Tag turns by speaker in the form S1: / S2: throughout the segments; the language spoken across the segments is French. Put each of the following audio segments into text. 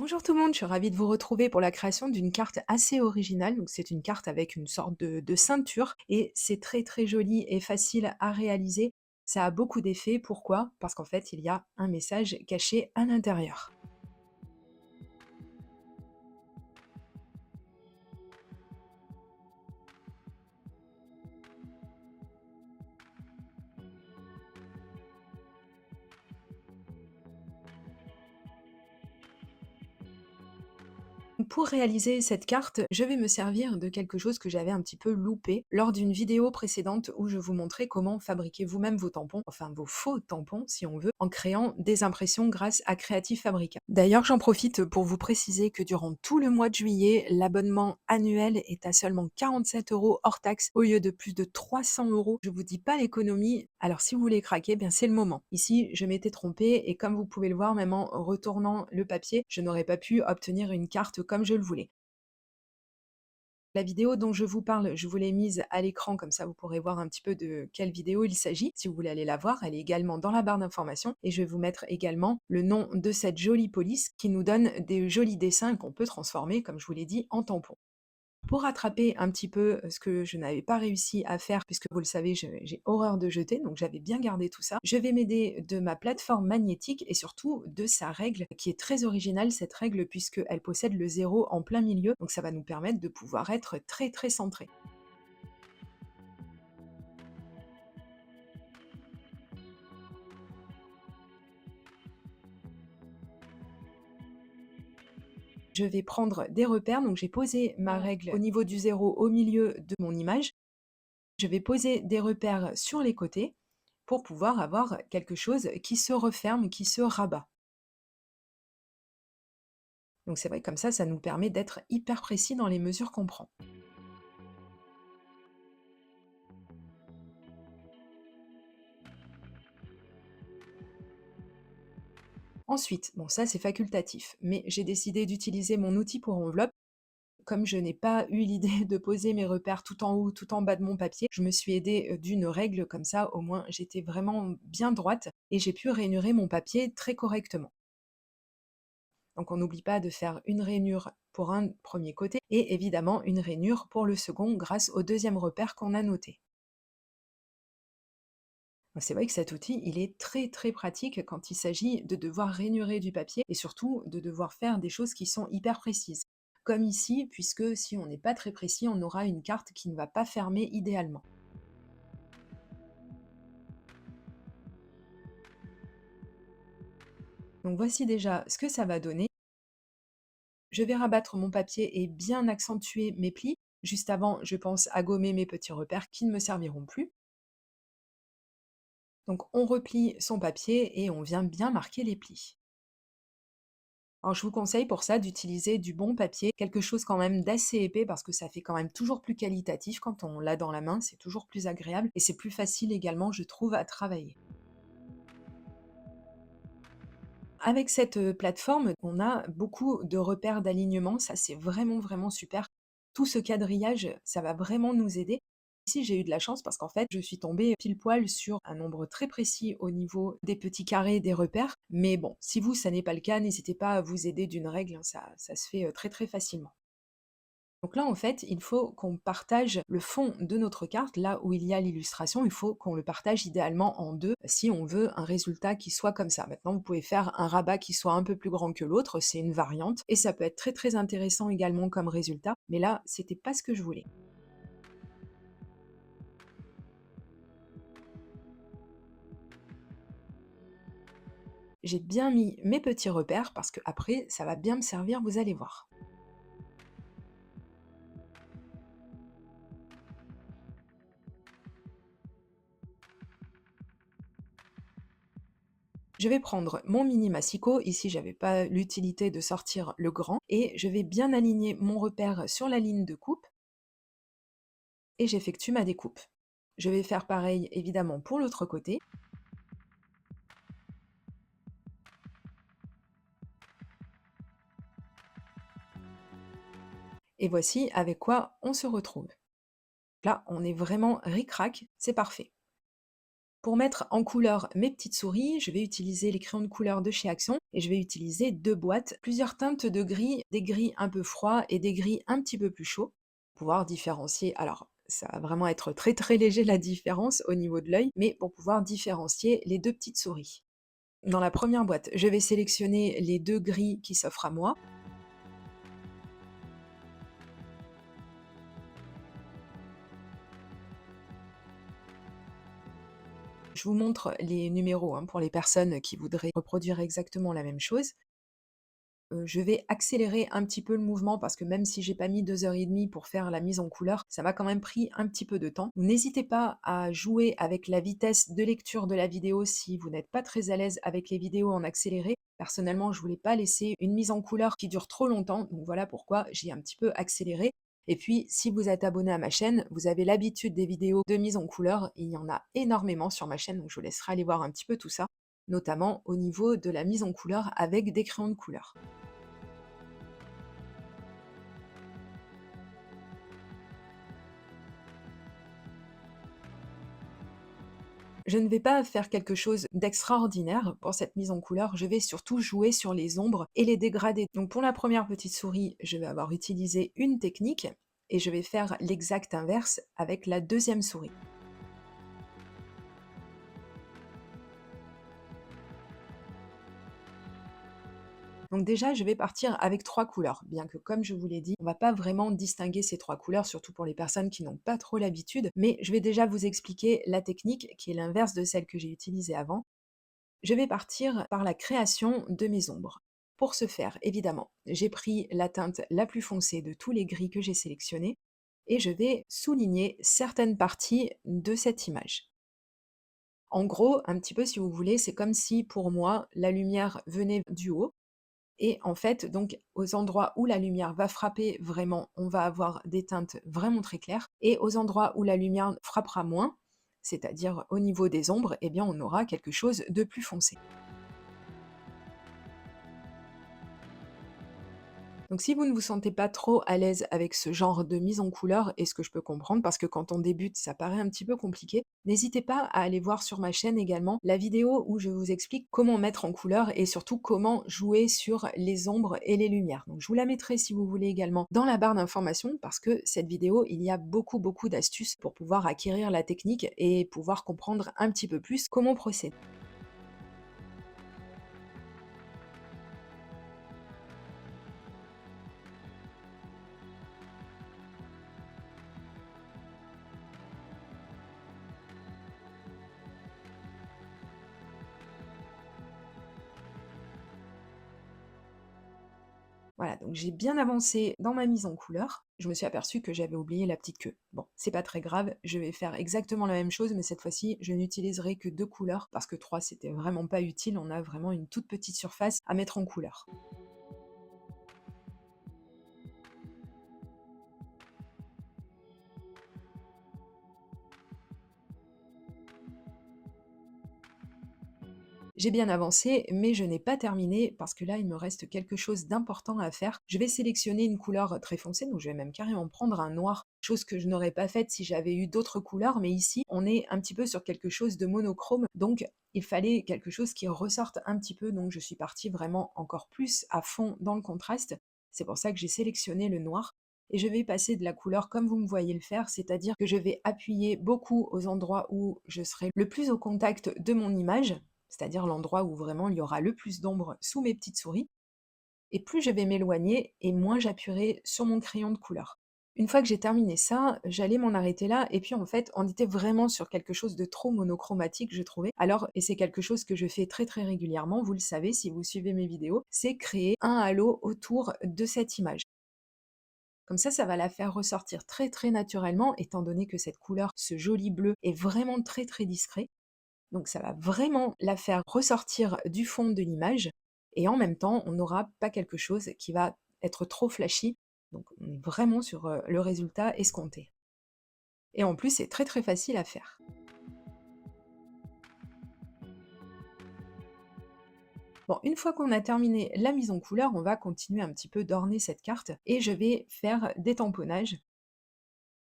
S1: Bonjour tout le monde, je suis ravie de vous retrouver pour la création d'une carte assez originale. Donc c'est une carte avec une sorte de ceinture et c'est très très joli et facile à réaliser. Ça a beaucoup d'effets. Pourquoi? Parce qu'en fait il y a un message caché à l'intérieur. Pour réaliser cette carte, je vais me servir de quelque chose que j'avais un petit peu loupé lors d'une vidéo précédente où je vous montrais comment fabriquer vous-même vos tampons, enfin vos faux tampons si on veut, en créant des impressions grâce à Creative Fabrica. D'ailleurs, j'en profite pour vous préciser que durant tout le mois de juillet, l'abonnement annuel est à seulement 47 € hors taxe au lieu de plus de 300 €. Je vous dis pas l'économie, alors si vous voulez craquer, bien c'est le moment. Ici, je m'étais trompée et comme vous pouvez le voir, même en retournant le papier, je n'aurais pas pu obtenir une carte comme je le voulais. La vidéo dont je vous parle, je vous l'ai mise à l'écran, comme ça vous pourrez voir un petit peu de quelle vidéo il s'agit. Si vous voulez aller la voir, elle est également dans la barre d'informations et je vais vous mettre également le nom de cette jolie police qui nous donne des jolis dessins qu'on peut transformer, comme je vous l'ai dit, en tampons. Pour rattraper un petit peu ce que je n'avais pas réussi à faire, puisque vous le savez, j'ai horreur de jeter, donc j'avais bien gardé tout ça. Je vais m'aider de ma plateforme magnétique et surtout de sa règle, qui est très originale, cette règle, puisqu'elle possède le zéro en plein milieu, donc ça va nous permettre de pouvoir être très très centré. Je vais prendre des repères, donc j'ai posé ma règle au niveau du zéro au milieu de mon image. Je vais poser des repères sur les côtés pour pouvoir avoir quelque chose qui se referme, qui se rabat. Donc c'est vrai que comme ça nous permet d'être hyper précis dans les mesures qu'on prend. Ensuite, bon ça c'est facultatif, mais j'ai décidé d'utiliser mon outil pour enveloppe. Comme je n'ai pas eu l'idée de poser mes repères tout en haut, tout en bas de mon papier, je me suis aidée d'une règle comme ça, au moins j'étais vraiment bien droite et j'ai pu rainurer mon papier très correctement. Donc on n'oublie pas de faire une rainure pour un premier côté et évidemment une rainure pour le second grâce au deuxième repère qu'on a noté. C'est vrai que cet outil, il est très très pratique quand il s'agit de devoir rainurer du papier et surtout de devoir faire des choses qui sont hyper précises. Comme ici, puisque si on n'est pas très précis, on aura une carte qui ne va pas fermer idéalement. Donc voici déjà ce que ça va donner. Je vais rabattre mon papier et bien accentuer mes plis. Juste avant, je pense à gommer mes petits repères qui ne me serviront plus. Donc on replie son papier et on vient bien marquer les plis. Alors je vous conseille pour ça d'utiliser du bon papier, quelque chose quand même d'assez épais parce que ça fait quand même toujours plus qualitatif quand on l'a dans la main, c'est toujours plus agréable et c'est plus facile également, je trouve, à travailler. Avec cette plateforme, on a beaucoup de repères d'alignement, ça c'est vraiment vraiment super. Tout ce quadrillage, ça va vraiment nous aider. Ici, j'ai eu de la chance parce qu'en fait, je suis tombée pile poil sur un nombre très précis au niveau des petits carrés des repères. Mais bon, si vous, ça n'est pas le cas, n'hésitez pas à vous aider d'une règle, hein, ça se fait très très facilement. Donc là, en fait, il faut qu'on partage le fond de notre carte, là où il y a l'illustration, il faut qu'on le partage idéalement en deux si on veut un résultat qui soit comme ça. Maintenant, vous pouvez faire un rabat qui soit un peu plus grand que l'autre, c'est une variante, et ça peut être très très intéressant également comme résultat, mais là, c'était pas ce que je voulais. J'ai bien mis mes petits repères parce que après, ça va bien me servir, vous allez voir. Je vais prendre mon mini massicot, ici j'avais pas l'utilité de sortir le grand, et je vais bien aligner mon repère sur la ligne de coupe, et j'effectue ma découpe. Je vais faire pareil évidemment pour l'autre côté, et voici avec quoi on se retrouve. Là, on est vraiment ric-rac, c'est parfait. Pour mettre en couleur mes petites souris, je vais utiliser les crayons de couleur de chez Action et je vais utiliser 2 boîtes, plusieurs teintes de gris, des gris un peu froids et des gris un petit peu plus chauds, pour pouvoir différencier. Alors, ça va vraiment être très très léger la différence au niveau de l'œil, mais pour pouvoir différencier les 2 petites souris. Dans la première boîte, je vais sélectionner les 2 gris qui s'offrent à moi. Je vous montre les numéros, hein, pour les personnes qui voudraient reproduire exactement la même chose. Je vais accélérer un petit peu le mouvement parce que même si j'ai pas mis 2 heures et demie pour faire la mise en couleur, ça m'a quand même pris un petit peu de temps. N'hésitez pas à jouer avec la vitesse de lecture de la vidéo si vous n'êtes pas très à l'aise avec les vidéos en accéléré. Personnellement, je voulais pas laisser une mise en couleur qui dure trop longtemps, donc voilà pourquoi j'ai un petit peu accéléré. Et puis, si vous êtes abonné à ma chaîne, vous avez l'habitude des vidéos de mise en couleur. Il y en a énormément sur ma chaîne, donc je vous laisserai aller voir un petit peu tout ça, notamment au niveau de la mise en couleur avec des crayons de couleur. Je ne vais pas faire quelque chose d'extraordinaire pour cette mise en couleur, je vais surtout jouer sur les ombres et les dégradés. Donc pour la première petite souris, je vais avoir utilisé une technique et je vais faire l'exact inverse avec la deuxième souris. Donc déjà, je vais partir avec 3 couleurs, bien que comme je vous l'ai dit, on va pas vraiment distinguer ces 3 couleurs, surtout pour les personnes qui n'ont pas trop l'habitude, mais je vais déjà vous expliquer la technique qui est l'inverse de celle que j'ai utilisée avant. Je vais partir par la création de mes ombres. Pour ce faire, évidemment, j'ai pris la teinte la plus foncée de tous les gris que j'ai sélectionnés et je vais souligner certaines parties de cette image. En gros, un petit peu si vous voulez, c'est comme si pour moi la lumière venait du haut et en fait, donc aux endroits où la lumière va frapper vraiment, on va avoir des teintes vraiment très claires et aux endroits où la lumière frappera moins, c'est-à-dire au niveau des ombres, eh bien on aura quelque chose de plus foncé. Donc si vous ne vous sentez pas trop à l'aise avec ce genre de mise en couleur, et ce que je peux comprendre parce que quand on débute, ça paraît un petit peu compliqué, n'hésitez pas à aller voir sur ma chaîne également la vidéo où je vous explique comment mettre en couleur et surtout comment jouer sur les ombres et les lumières. Donc je vous la mettrai si vous voulez également dans la barre d'informations parce que cette vidéo, il y a beaucoup d'astuces pour pouvoir acquérir la technique et pouvoir comprendre un petit peu plus comment procéder. Voilà, donc j'ai bien avancé dans ma mise en couleur. Je me suis aperçue que j'avais oublié la petite queue. Bon, c'est pas très grave, je vais faire exactement la même chose, mais cette fois-ci, je n'utiliserai que 2 couleurs, parce que 3 c'était vraiment pas utile, on a vraiment une toute petite surface à mettre en couleur. J'ai bien avancé, mais je n'ai pas terminé parce que là, il me reste quelque chose d'important à faire. Je vais sélectionner une couleur très foncée, donc je vais même carrément prendre un noir, chose que je n'aurais pas faite si j'avais eu d'autres couleurs, mais ici, on est un petit peu sur quelque chose de monochrome, donc il fallait quelque chose qui ressorte un petit peu, donc je suis partie vraiment encore plus à fond dans le contraste. C'est pour ça que j'ai sélectionné le noir. Et je vais passer de la couleur comme vous me voyez le faire, c'est-à-dire que je vais appuyer beaucoup aux endroits où je serai le plus au contact de mon image, c'est-à-dire l'endroit où vraiment il y aura le plus d'ombre sous mes petites souris, et plus je vais m'éloigner et moins j'appuierai sur mon crayon de couleur. Une fois que j'ai terminé ça, j'allais m'en arrêter là, et puis en fait, on était vraiment sur quelque chose de trop monochromatique, je trouvais. Alors, et c'est quelque chose que je fais très régulièrement, vous le savez si vous suivez mes vidéos, c'est créer un halo autour de cette image. Comme ça va la faire ressortir très naturellement, étant donné que cette couleur, ce joli bleu, est vraiment très discret. Donc ça va vraiment la faire ressortir du fond de l'image et en même temps, on n'aura pas quelque chose qui va être trop flashy. Donc on est vraiment sur le résultat escompté. Et en plus, c'est très facile à faire. Bon, une fois qu'on a terminé la mise en couleur, on va continuer un petit peu d'orner cette carte et je vais faire des tamponnages.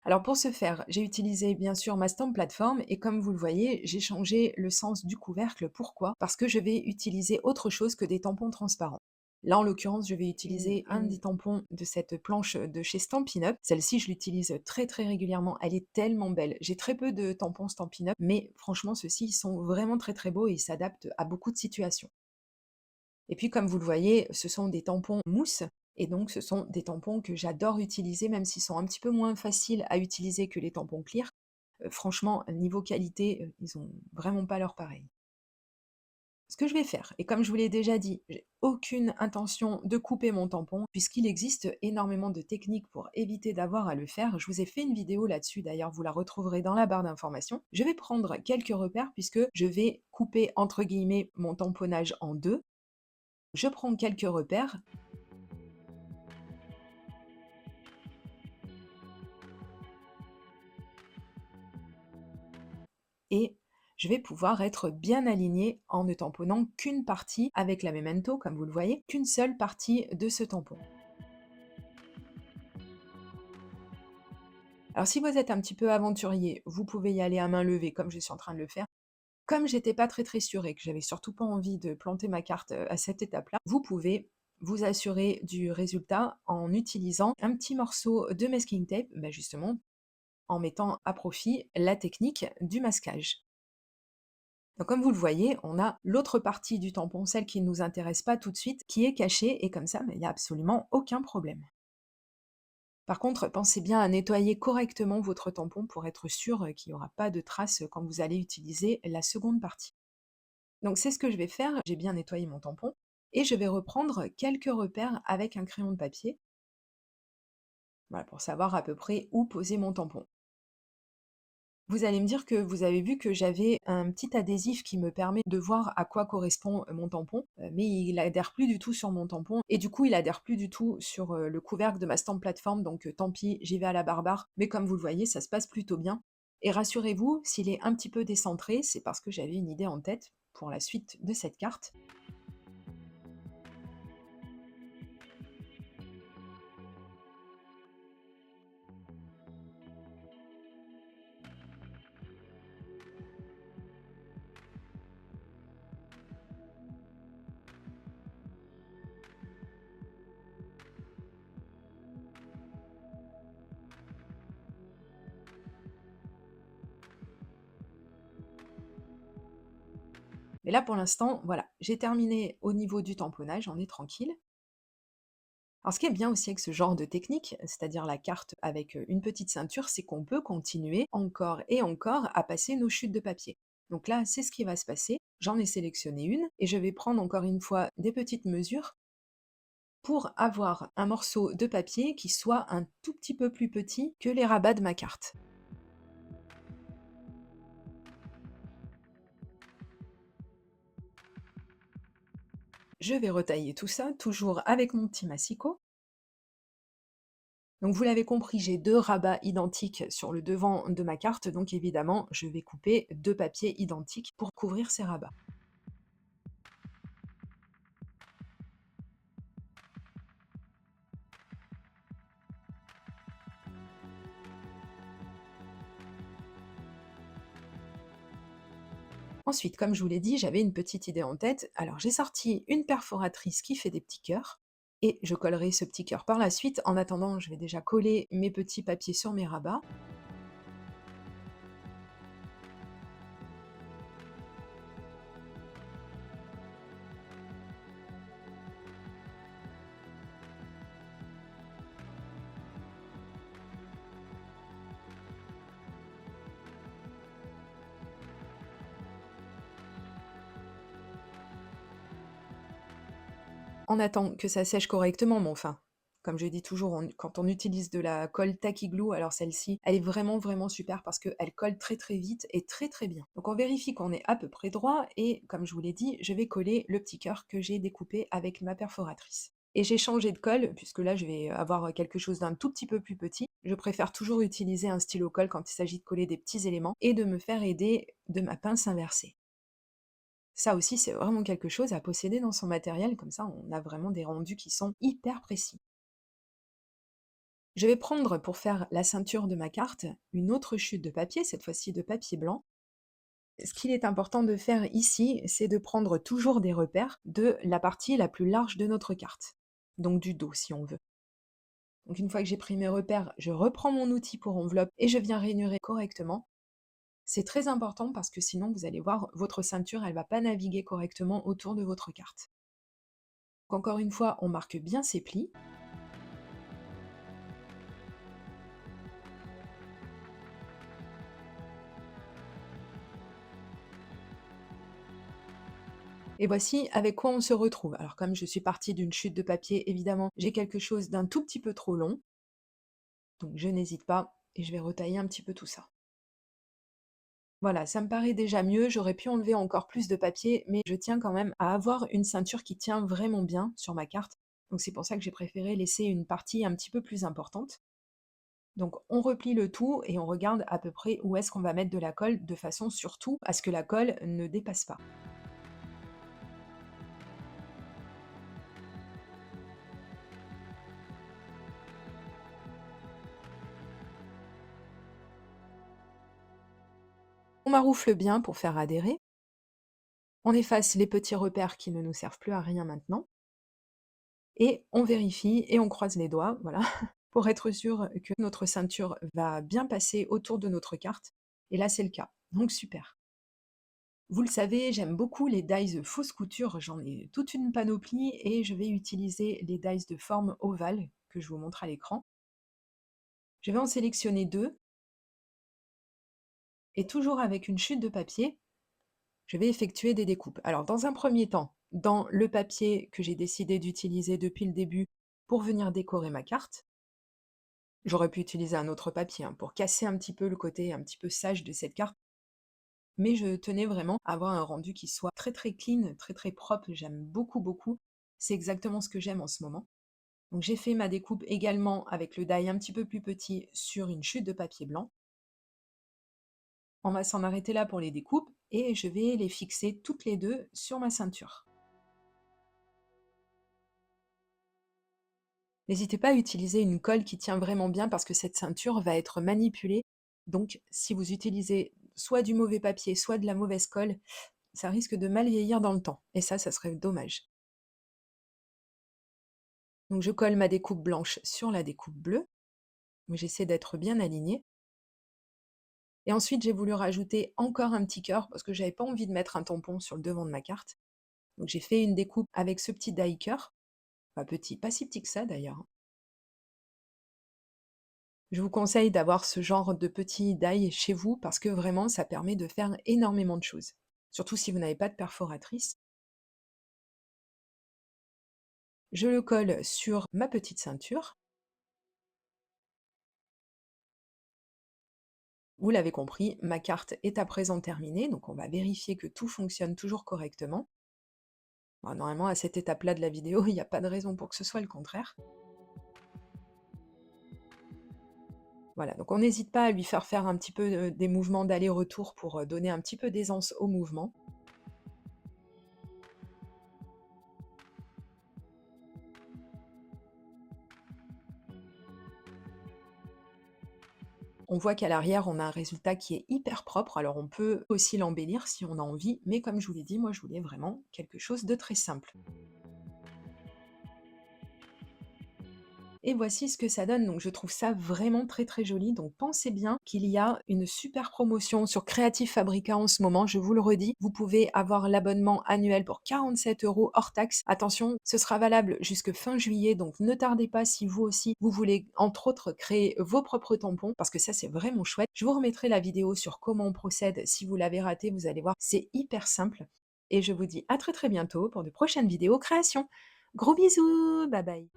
S1: Alors pour ce faire, j'ai utilisé bien sûr ma stamp plateforme et comme vous le voyez, j'ai changé le sens du couvercle. Pourquoi? Parce que je vais utiliser autre chose que des tampons transparents. Là, en l'occurrence, je vais utiliser un des tampons de cette planche de chez Stampin' Up. Celle-ci, je l'utilise très très régulièrement. Elle est tellement belle. J'ai très peu de tampons Stampin' Up, mais franchement, ceux-ci, ils sont vraiment très très beaux et ils s'adaptent à beaucoup de situations. Et puis comme vous le voyez, ce sont des tampons mousse et donc ce sont des tampons que j'adore utiliser, même s'ils sont un petit peu moins faciles à utiliser que les tampons clear. Franchement, niveau qualité, ils ont vraiment pas leur pareil. Ce que je vais faire, et comme je vous l'ai déjà dit, j'ai aucune intention de couper mon tampon, puisqu'il existe énormément de techniques pour éviter d'avoir à le faire. Je vous ai fait une vidéo là-dessus, d'ailleurs, vous la retrouverez dans la barre d'informations. Je vais prendre quelques repères puisque je vais couper entre guillemets mon tamponnage en deux. Je prends quelques repères et je vais pouvoir être bien alignée en ne tamponnant qu'une partie avec la Memento, comme vous le voyez, qu'une seule partie de ce tampon. Alors si vous êtes un petit peu aventurier, vous pouvez y aller à main levée comme je suis en train de le faire. Comme j'étais pas très très sûre et que j'avais surtout pas envie de planter ma carte à cette étape-là, vous pouvez vous assurer du résultat en utilisant un petit morceau de masking tape, bah justement en mettant à profit la technique du masquage. Donc comme vous le voyez, on a l'autre partie du tampon, celle qui ne nous intéresse pas tout de suite, qui est cachée et comme ça, il n'y a absolument aucun problème. Par contre, pensez bien à nettoyer correctement votre tampon pour être sûr qu'il n'y aura pas de traces quand vous allez utiliser la seconde partie. Donc c'est ce que je vais faire, j'ai bien nettoyé mon tampon et je vais reprendre quelques repères avec un crayon de papier, voilà, pour savoir à peu près où poser mon tampon. Vous allez me dire que vous avez vu que j'avais un petit adhésif qui me permet de voir à quoi correspond mon tampon, mais il adhère plus du tout sur mon tampon et du coup il adhère plus du tout sur le couvercle de ma stamp plateforme, donc tant pis, j'y vais à la barbare. Mais comme vous le voyez, ça se passe plutôt bien. Et rassurez-vous, s'il est un petit peu décentré, c'est parce que j'avais une idée en tête pour la suite de cette carte. Mais là pour l'instant, voilà, j'ai terminé au niveau du tamponnage, on est tranquille. Alors ce qui est bien aussi avec ce genre de technique, c'est-à-dire la carte avec une petite ceinture, c'est qu'on peut continuer encore et encore à passer nos chutes de papier. Donc là, c'est ce qui va se passer. J'en ai sélectionné une et je vais prendre encore une fois des petites mesures pour avoir un morceau de papier qui soit un tout petit peu plus petit que les rabats de ma carte. Je vais retailler tout ça, toujours avec mon petit massicot. Donc vous l'avez compris, j'ai 2 rabats identiques sur le devant de ma carte, donc évidemment, je vais couper 2 papiers identiques pour couvrir ces rabats. Ensuite, comme je vous l'ai dit, j'avais une petite idée en tête, alors j'ai sorti une perforatrice qui fait des petits cœurs, et je collerai ce petit cœur par la suite. En attendant, je vais déjà coller mes petits papiers sur mes rabats. On attend que ça sèche correctement, mais enfin, comme je dis toujours, quand on utilise de la colle Tacky Glue, alors celle-ci, elle est vraiment, vraiment super parce qu'elle colle très, très vite et très, très bien. Donc on vérifie qu'on est à peu près droit et comme je vous l'ai dit, je vais coller le petit cœur que j'ai découpé avec ma perforatrice. Et j'ai changé de colle, puisque là je vais avoir quelque chose d'un tout petit peu plus petit. Je préfère toujours utiliser un stylo colle quand il s'agit de coller des petits éléments et de me faire aider de ma pince inversée. Ça aussi, c'est vraiment quelque chose à posséder dans son matériel, comme ça on a vraiment des rendus qui sont hyper précis. Je vais prendre pour faire la ceinture de ma carte une autre chute de papier, cette fois-ci de papier blanc. Ce qu'il est important de faire ici, c'est de prendre toujours des repères de la partie la plus large de notre carte, donc du dos si on veut. Donc une fois que j'ai pris mes repères, je reprends mon outil pour enveloppe et je viens rainurer correctement. C'est très important parce que sinon vous allez voir, votre ceinture, elle va pas naviguer correctement autour de votre carte. Donc encore une fois, on marque bien ses plis. Et voici avec quoi on se retrouve. Alors comme je suis partie d'une chute de papier, évidemment, j'ai quelque chose d'un tout petit peu trop long. Donc je n'hésite pas et je vais retailler un petit peu tout ça. Voilà, ça me paraît déjà mieux, j'aurais pu enlever encore plus de papier, mais je tiens quand même à avoir une ceinture qui tient vraiment bien sur ma carte. Donc c'est pour ça que j'ai préféré laisser une partie un petit peu plus importante. Donc on replie le tout et on regarde à peu près où est-ce qu'on va mettre de la colle, de façon surtout à ce que la colle ne dépasse pas. On maroufle bien pour faire adhérer. On efface les petits repères qui ne nous servent plus à rien maintenant. Et on vérifie et on croise les doigts, voilà, pour être sûr que notre ceinture va bien passer autour de notre carte. Et là, c'est le cas. Donc super. Vous le savez, j'aime beaucoup les dies fausse couture, j'en ai toute une panoplie et je vais utiliser les dies de forme ovale que je vous montre à l'écran. Je vais en sélectionner deux et toujours avec une chute de papier, je vais effectuer des découpes. Alors dans un premier temps, dans le papier que j'ai décidé d'utiliser depuis le début pour venir décorer ma carte, j'aurais pu utiliser un autre papier hein, pour casser un petit peu le côté un petit peu sage de cette carte, mais je tenais vraiment à avoir un rendu qui soit très très clean, très très propre, j'aime beaucoup beaucoup. C'est exactement ce que j'aime en ce moment. Donc j'ai fait ma découpe également avec le die un petit peu plus petit sur une chute de papier blanc. On va s'en arrêter là pour les découpes et je vais les fixer toutes les deux sur ma ceinture. N'hésitez pas à utiliser une colle qui tient vraiment bien parce que cette ceinture va être manipulée. Donc si vous utilisez soit du mauvais papier, soit de la mauvaise colle, ça risque de mal vieillir dans le temps. Et ça serait dommage. Donc je colle ma découpe blanche sur la découpe bleue. J'essaie d'être bien alignée. Et ensuite, j'ai voulu rajouter encore un petit cœur parce que j'avais pas envie de mettre un tampon sur le devant de ma carte. Donc j'ai fait une découpe avec ce petit die cœur. Pas petit, pas si petit que ça d'ailleurs, hein. Je vous conseille d'avoir ce genre de petit die chez vous parce que vraiment, ça permet de faire énormément de choses. Surtout si vous n'avez pas de perforatrice. Je le colle sur ma petite ceinture. Vous l'avez compris, ma carte est à présent terminée, donc on va vérifier que tout fonctionne toujours correctement. Bon, normalement, à cette étape-là de la vidéo, il n'y a pas de raison pour que ce soit le contraire. Voilà, donc on n'hésite pas à lui faire un petit peu des mouvements d'aller-retour pour donner un petit peu d'aisance au mouvement. On voit qu'à l'arrière, on a un résultat qui est hyper propre, alors on peut aussi l'embellir si on a envie, mais comme je vous l'ai dit, moi je voulais vraiment quelque chose de très simple. Et voici ce que ça donne, donc je trouve ça vraiment très très joli, donc pensez bien qu'il y a une super promotion sur Creative Fabrica en ce moment, je vous le redis, vous pouvez avoir l'abonnement annuel pour 47 € hors taxe. Attention, ce sera valable jusque fin juillet, donc ne tardez pas si vous aussi, vous voulez entre autres créer vos propres tampons, parce que ça c'est vraiment chouette. Je vous remettrai la vidéo sur comment on procède, si vous l'avez raté, vous allez voir, c'est hyper simple. Et je vous dis à très très bientôt pour de prochaines vidéos création. Gros bisous, bye bye.